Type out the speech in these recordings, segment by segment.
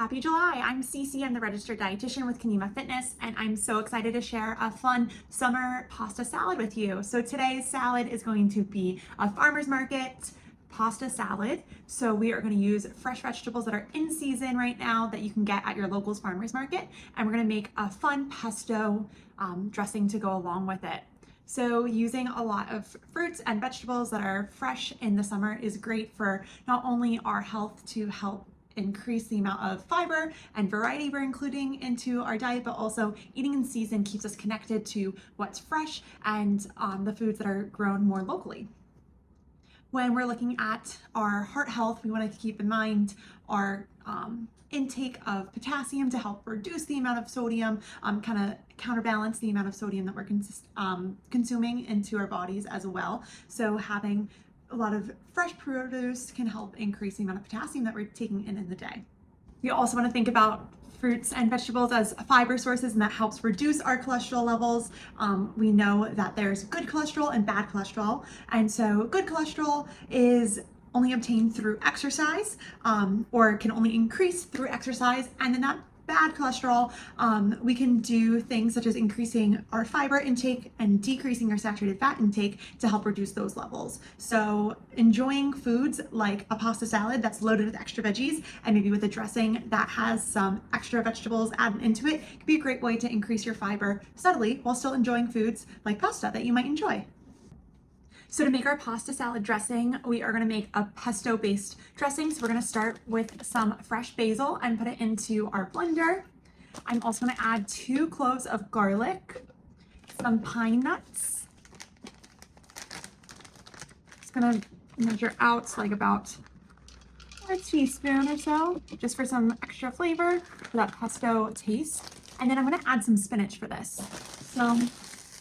Happy July! I'm Cece, I'm the registered dietitian with Kinema Fitness, and I'm so excited to share a fun summer pasta salad with you. So today's salad is going to be a farmer's market pasta salad. So we are going to use fresh vegetables that are in season right now that you can get at your local farmer's market, and we're going to make a fun pesto dressing to go along with it. So using a lot of fruits and vegetables that are fresh in the summer is great for not only our health to help increase the amount of fiber and variety we're including into our diet, but also eating in season keeps us connected to what's fresh and the foods that are grown more locally. When we're looking at our heart health, we want to keep in mind our intake of potassium to help reduce the amount of sodium, kind of counterbalance the amount of sodium that we're consuming into our bodies as well. So having a lot of fresh produce can help increase the amount of potassium that we're taking in the day. We also want to think about fruits and vegetables as fiber sources, and that helps reduce our cholesterol levels. We know that there's good cholesterol and bad cholesterol, and so good cholesterol is only obtained through exercise, or can only increase through exercise, and then that bad cholesterol, we can do things such as increasing our fiber intake and decreasing our saturated fat intake to help reduce those levels. So enjoying foods like a pasta salad that's loaded with extra veggies and maybe with a dressing that has some extra vegetables added into it can be a great way to increase your fiber subtly while still enjoying foods like pasta that you might enjoy. So to make our pasta salad dressing, we are going to make a pesto based dressing. So we're going to start with some fresh basil and put it into our blender. I'm also going to add 2 cloves of garlic, some pine nuts. Just going to measure out like about a teaspoon or so, just for some extra flavor for that pesto taste. And then I'm going to add some spinach for this. So I'm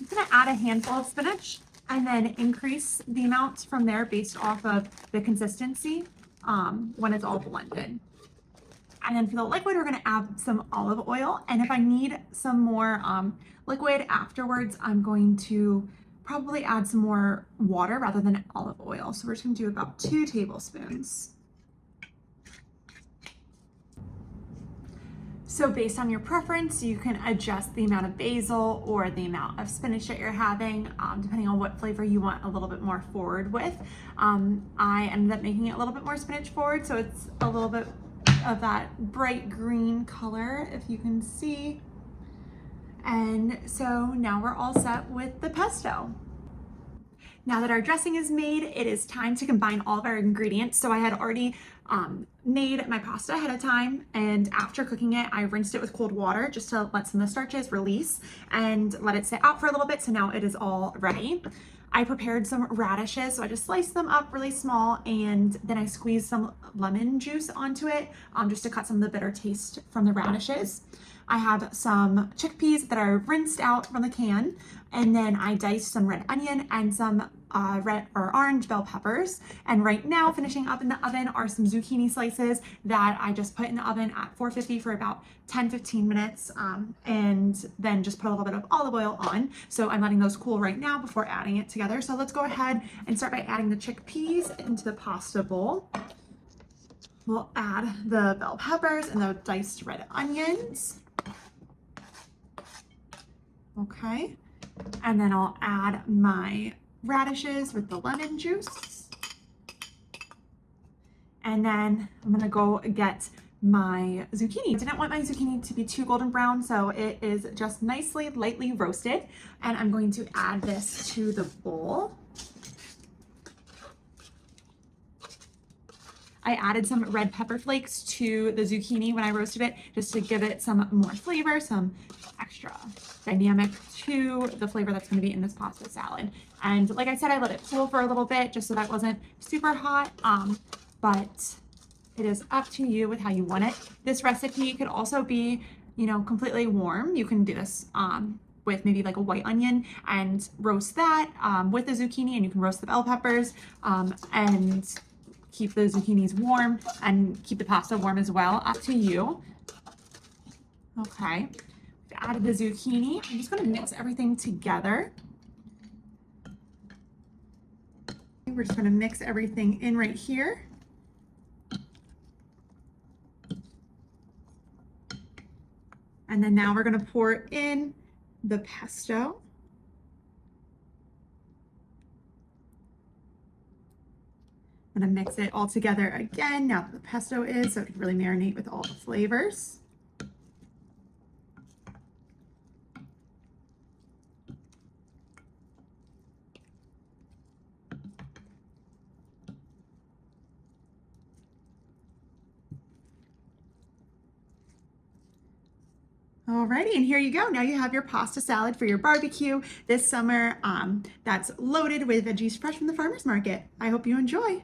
going to add a handful of spinach and then increase the amount from there based off of the consistency when it's all blended. And then for the liquid, we're going to add some olive oil. And if I need some more liquid afterwards, I'm going to probably add some more water rather than olive oil. So we're just going to do about 2 tablespoons. So based on your preference, you can adjust the amount of basil or the amount of spinach that you're having, depending on what flavor you want a little bit more forward with. I ended up making it a little bit more spinach forward, so it's a little bit of that bright green color, if you can see. And so now we're all set with the pesto. Now that our dressing is made, it is time to combine all of our ingredients. So I had already made my pasta ahead of time, and after cooking it, I rinsed it with cold water just to let some of the starches release and let it sit out for a little bit. So now it is all ready. I prepared some radishes, so I just sliced them up really small, and then I squeezed some lemon juice onto it just to cut some of the bitter taste from the radishes. I have some chickpeas that are rinsed out from the can, and then I diced some red onion and some red or orange bell peppers. And right now, finishing up in the oven are some zucchini slices that I just put in the oven at 450 for about 10-15 minutes, and then just put a little bit of olive oil on. So I'm letting those cool right now before adding it together. So let's go ahead and start by adding the chickpeas into the pasta bowl. We'll add the bell peppers and the diced red onions. Okay, and then I'll add my radishes with the lemon juice. And then I'm gonna go get my zucchini. I didn't want my zucchini to be too golden brown, so it is just nicely, lightly roasted. And I'm going to add this to the bowl. I added some red pepper flakes to the zucchini when I roasted it, just to give it some more flavor, some extra dynamic to the flavor that's going to be in this pasta salad. And like I said, I let it cool for a little bit just so that wasn't super hot, but it is up to you with how you want it. This recipe could also be, completely warm. You can do this with maybe like a white onion and roast that with the zucchini, and you can roast the bell peppers and keep the zucchinis warm and keep the pasta warm as well. Up to you. Okay. Added the zucchini. I'm just going to mix everything together. We're just going to mix everything in right here. And then now we're gonna pour in the pesto. I'm gonna mix it all together again now that the pesto is, so it can really marinate with all the flavors. Alrighty, and here you go. Now you have your pasta salad for your barbecue this summer that's loaded with veggies fresh from the farmer's market. I hope you enjoy.